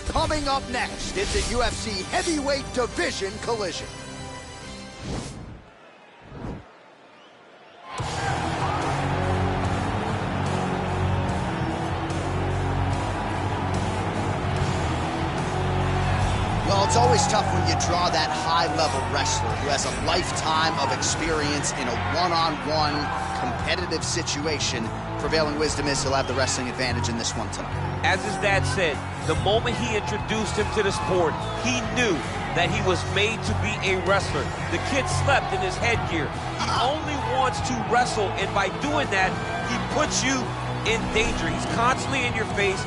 Coming up next, it's a UFC heavyweight division collision. Well, it's always tough when you draw that high-level wrestler who has a lifetime of experience in a one-on-one competitive situation. Prevailing wisdom is he'll have the wrestling advantage in this one tonight. As his dad said, the moment he introduced him to the sport, he knew that he was made to be a wrestler. The kid slept in his headgear. He only wants to wrestle, and by doing that, he puts you in danger. He's constantly in your face,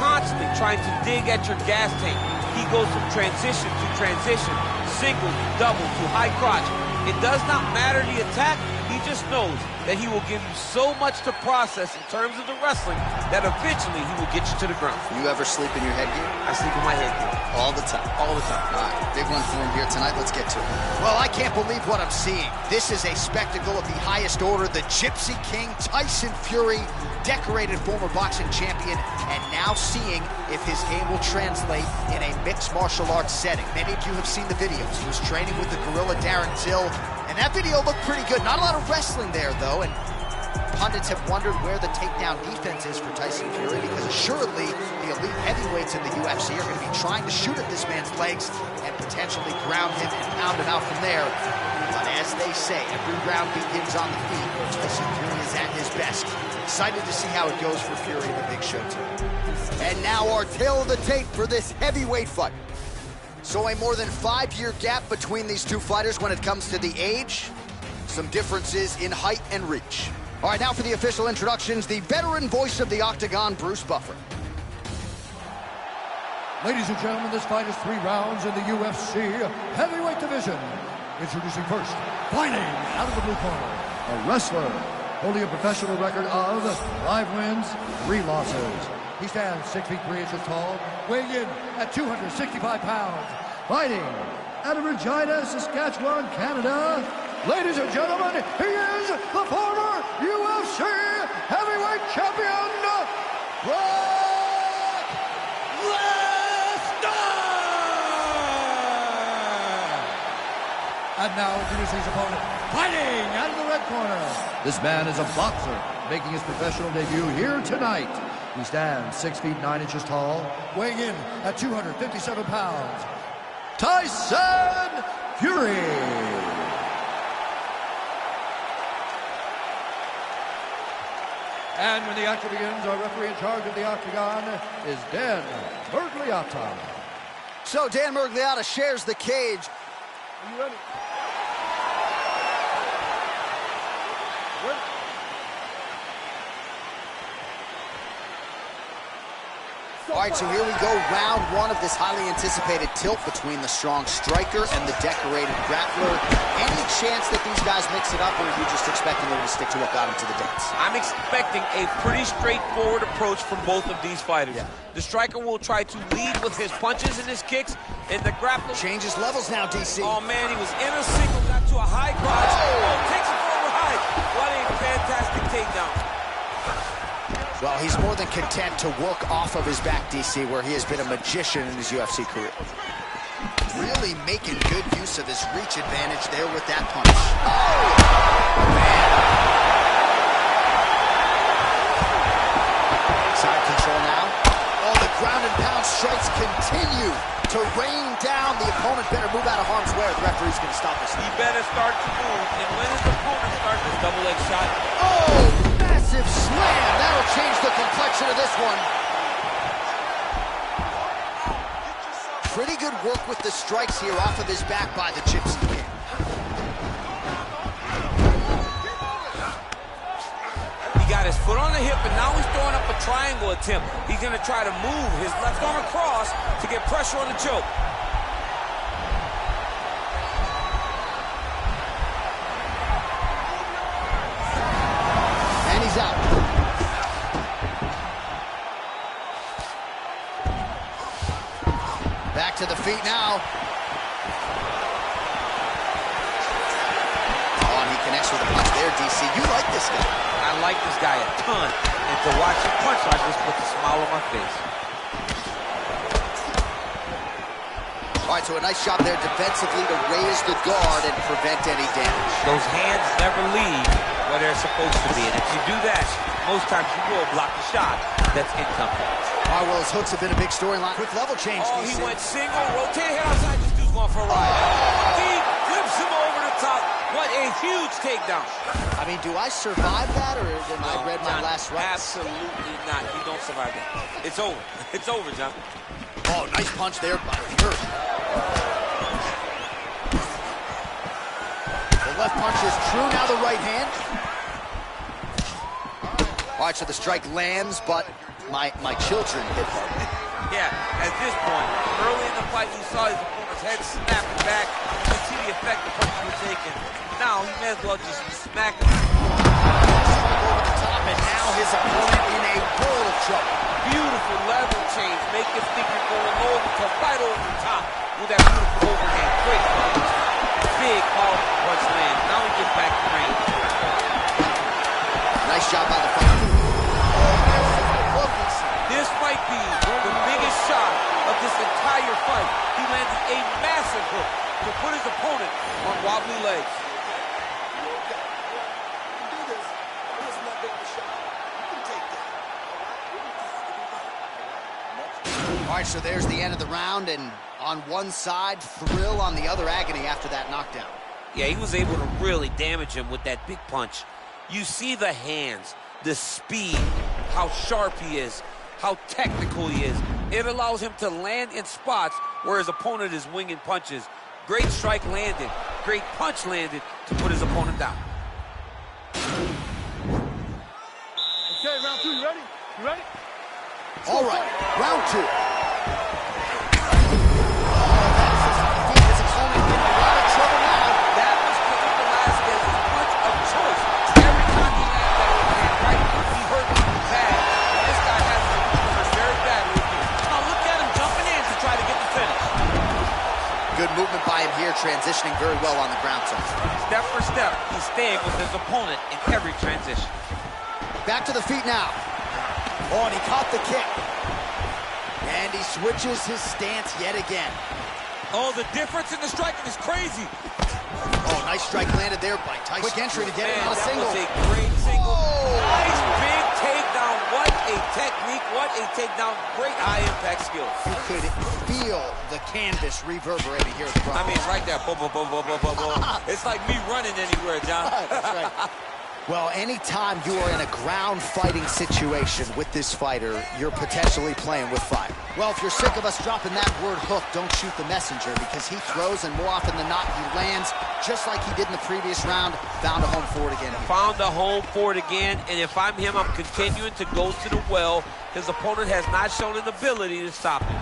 constantly trying to dig at your gas tank. He goes from transition to transition, single, double, to high crotch. It does not matter the attack. He just knows that he will give you so much to process in terms of the wrestling that eventually he will get you to the ground. You ever sleep in your headgear? I sleep in my headgear. All the time? All the time. All right, big one for him here tonight. Let's get to it. Well, I can't believe what I'm seeing. This is a spectacle of the highest order. The Gypsy King, Tyson Fury, decorated former boxing champion, and now seeing if his game will translate in a mixed martial arts setting. Many of you have seen the videos. He was training with the gorilla Darren Till, and that video looked pretty good. Not a lot of wrestling there, though, and pundits have wondered where the takedown defense is for Tyson Fury, because assuredly the elite heavyweights in the UFC are going to be trying to shoot at this man's legs and potentially ground him and pound him out from there. But as they say, every round begins on the feet where Tyson Fury is at his best. Excited to see how it goes for Fury in the big show tonight. And now our tale of the tape for this heavyweight fight. So a more than 5-year gap between these two fighters when it comes to the age. Some differences in height and reach. All right, now for the official introductions, the veteran voice of the Octagon, Bruce Buffer. Ladies and gentlemen, this fight is 3 rounds in the UFC heavyweight division. Introducing first, fighting out of the blue corner, a wrestler holding a professional record of 5 wins, 3 losses. He stands 6 feet 3 inches tall, weighing in at 265 pounds. Fighting out of Regina, Saskatchewan, Canada. Ladies and gentlemen, he is the former UFC heavyweight champion, Brock Lesnar! And now introducing his opponent, fighting out of the red corner. This man is a boxer, making his professional debut here tonight. He stands 6 feet 9 inches tall, weighing in at 257 pounds. Tyson Fury! And when the action begins, our referee in charge of the Octagon is Dan Mergliata. So Dan Mergliata shares the cage. Are you ready? All right, so here we go, round 1 of this highly anticipated tilt between the strong striker and the decorated grappler. Any chance that these guys mix it up, or are you just expecting them to stick to what got them to the dance? I'm expecting a pretty straightforward approach from both of these fighters. Yeah. The striker will try to lead with his punches and his kicks, and the grappler Changes levels now, DC. Oh man, he was in a single, got to a high crotch. Oh, takes it for a ride. What a fantastic takedown. Well, he's more than content to work off of his back, DC, where he has been a magician in his UFC career. Really making good use of his reach advantage there with that punch. Oh, man. Side control now. Oh, the ground and pound strikes continue to rain down. The opponent better move out of harm's way, or the referee's going to stop this. He better start to move, and when his opponent starts this double leg shot. Oh! Massive slam. That'll change the complexion of this one. Pretty good work with the strikes here off of his back by the Gypsy King. He got his foot on the hip, and now he's throwing up a triangle attempt. He's going to try to move his left arm across to get pressure on the choke. He's out. Back to the feet now. Oh, and he connects with a punch there, DC. You like this guy. I like this guy a ton. And to watch him punch, I just put a smile on my face. All right, so a nice job there defensively to raise the guard and prevent any damage. Those hands never leave where they're supposed to be. And if you do that, most times you will block the shot that's incoming. All right, well, his hooks have been a big storyline. Quick level change, Oh, DC. he went single, rotate head outside. This dude's going for a ride. He flips him over the top. What a huge takedown. I mean, do I survive that, or did I read my last rights? Absolutely not. You don't survive that. It's over. It's over, John. Oh, nice punch there by Fury. The left punch is true. Now the right hand. All right, so the strike lands, but my children hit hard. Yeah, at this point, early in the fight, you saw his opponent's head snapping back. You could see the effect the punches were taking. Now, he may as well just smack him. Over the top, and now his opponent in a world of trouble. Beautiful level change. Make you think you're going low, because right over the top with that beautiful overhand. Great punch. Big, powerful punch land. Now he gets back to range. Nice job by the fighter. This might be the biggest shot of this entire fight. He landed a massive hook to put his opponent on wobbly legs. All right, so there's the end of the round, and on one side, thrill, on the other, agony after that knockdown. Yeah, he was able to really damage him with that big punch. You see the hands, the speed, how sharp he is, how technical he is. It allows him to land in spots where his opponent is winging punches. Great strike landed, great punch landed to put his opponent down. Okay, round two, you ready? You ready? All right, round two. Good movement by him here, transitioning very well on the ground. Step for step, he's staying with his opponent in every transition. Back to the feet now. Oh, and he caught the kick. And he switches his stance yet again. Oh, the difference in the striking is crazy. Oh, nice strike landed there by Tyson. Quick entry to get him on a single. That was a great single. Nice big takedown. What a technique. What a takedown. Great high-impact skills. You could feel the canvas reverberating here at the front. I mean, right there. Boom, boom, boom, boom, boom, boom, boom. It's like me running anywhere, John. That's right. Well, anytime you are in a ground fighting situation with this fighter, you're potentially playing with fire. Well, if you're sick of us dropping that word hook, don't shoot the messenger, because he throws, and more often than not, he lands, just like he did in the previous round. Found a home for it again. Found a home for it again, and if I'm him, I'm continuing to go to the well. His opponent has not shown an ability to stop him.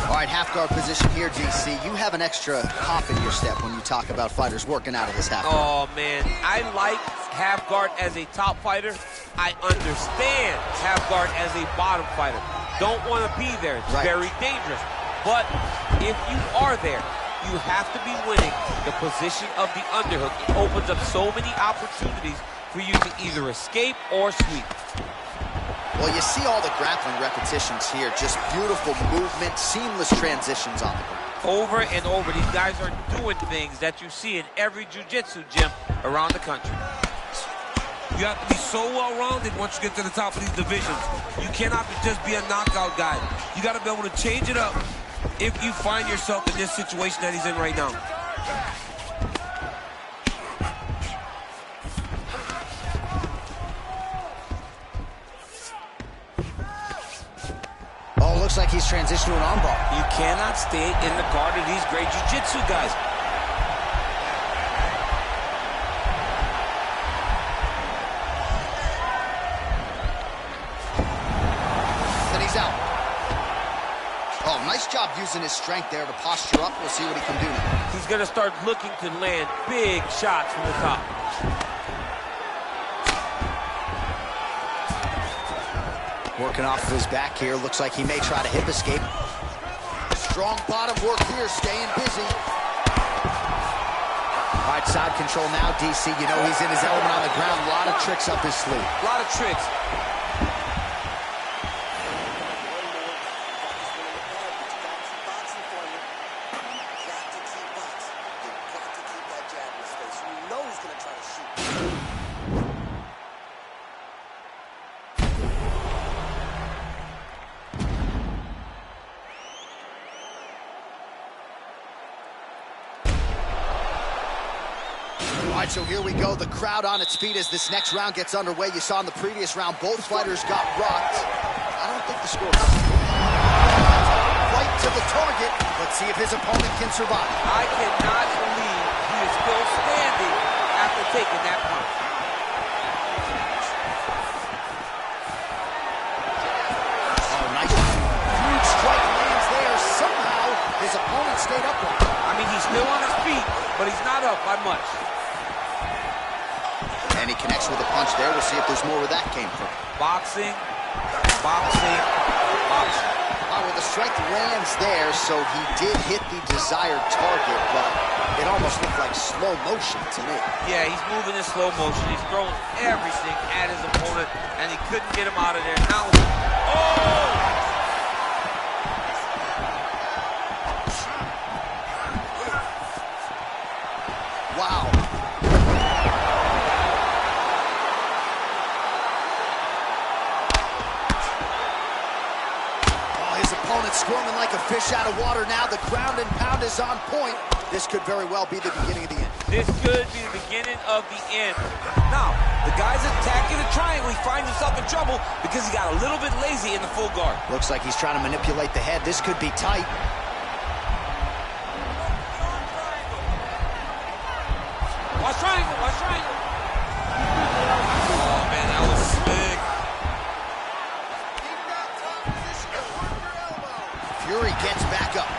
All right, half guard position here, DC. You have an extra hop in your step when you talk about fighters working out of this half guard. Oh, man. I like half guard as a top fighter. I understand half guard as a bottom fighter. Don't want to be there. It's very dangerous. But if you are there, you have to be winning the position of the underhook. It opens up so many opportunities for you to either escape or sweep. Well, you see all the grappling repetitions here. Just beautiful movement, seamless transitions on the ground. Over and over, these guys are doing things that you see in every jiu-jitsu gym around the country. You have to be so well-rounded once you get to the top of these divisions. You cannot just be a knockout guy. You got to be able to change it up if you find yourself in this situation that he's in right now. Oh, looks like he's transitioned to an armbar. You cannot stay in the guard of these great jiu-jitsu guys. Then he's out. Oh, nice job using his strength there to posture up. We'll see what he can do now. He's going to start looking to land big shots from the top. Working off of his back here. Looks like he may try to hip escape. Strong bottom work here, staying busy. All right, side control now, DC. You know he's in his element on the ground. A lot of tricks up his sleeve. A lot of tricks. right, so here we go. The crowd on its feet as this next round gets underway. You saw in the previous round, both fighters got rocked. I don't think the score is right to the target. Let's see if his opponent can survive. I cannot believe he is still standing after taking that punch. Oh, nice. Huge strike lands there. Somehow, his opponent stayed upright. I mean, he's still on his feet, but he's not up by much. And he connects with a punch there. We'll see if there's more where that came from. Boxing, boxing, boxing. Oh, well, the strike lands there, so he did hit the desired target, but it almost looked like slow motion to me. Yeah, he's moving in slow motion. He's throwing everything at his opponent, and he couldn't get him out of there. Now, oh! Wow. Oh, his opponent squirming like a fish out of water now. The ground and pound is on point. This could very well be the beginning of the end. This could be the beginning of the end. Now, the guy's attacking the triangle. He finds himself in trouble because he got a little bit lazy in the full guard. Looks like he's trying to manipulate the head. This could be tight. Watch triangle, watch triangle. Oh, man, that was slick. Fury gets back up.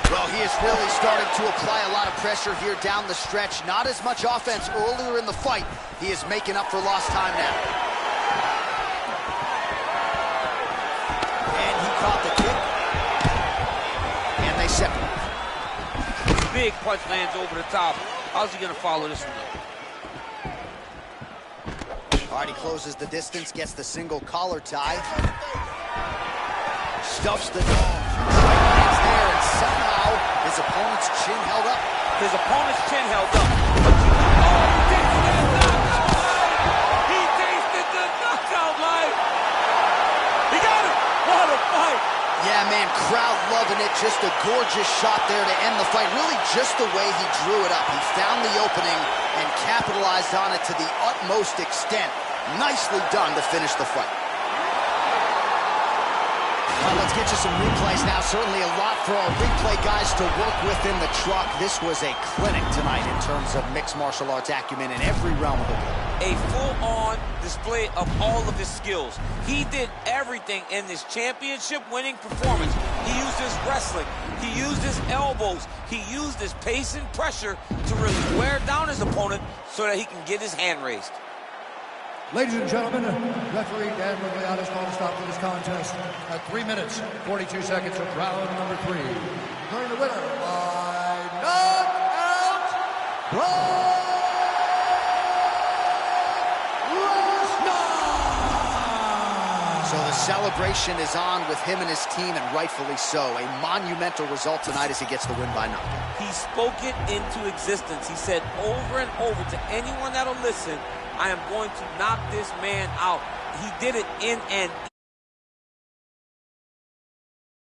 Well, he is really starting to apply a lot of pressure here down the stretch. Not as much offense earlier in the fight. He is making up for lost time now. And he caught the kick. And they separate. Big punch lands over the top. How's he going to follow this one up? All right, he closes the distance, gets the single collar tie. Stuffs the dome. Lands there, and somehow his opponent's chin held up. His opponent's chin held up. But you know, he tasted the knockout life. He tasted the knockout life. He got it. What a fight. Yeah, man, crowd loving it. Just a gorgeous shot there to end the fight. Really just the way he drew it up. He found the opening and capitalized on it to the utmost extent. Nicely done to finish the fight. All right, let's get you some replays now. Certainly a lot for our replay guys to work with in the truck. This was a clinic tonight in terms of mixed martial arts acumen in every realm of the game. A full-on display of all of his skills. He did everything in this championship-winning performance. He used his wrestling. He used his elbows. He used his pace and pressure to really wear down his opponent so that he can get his hand raised. Ladies and gentlemen, referee Dan Migliotta's going to stop for this contest at 3 minutes, 42 seconds of round number 3. Declaring the winner by knockout, Lesnar! So the celebration is on with him and his team, and rightfully so. A monumental result tonight as he gets the win by knockout. He spoke it into existence. He said over and over to anyone that'll listen, I am going to knock this man out. He did it in an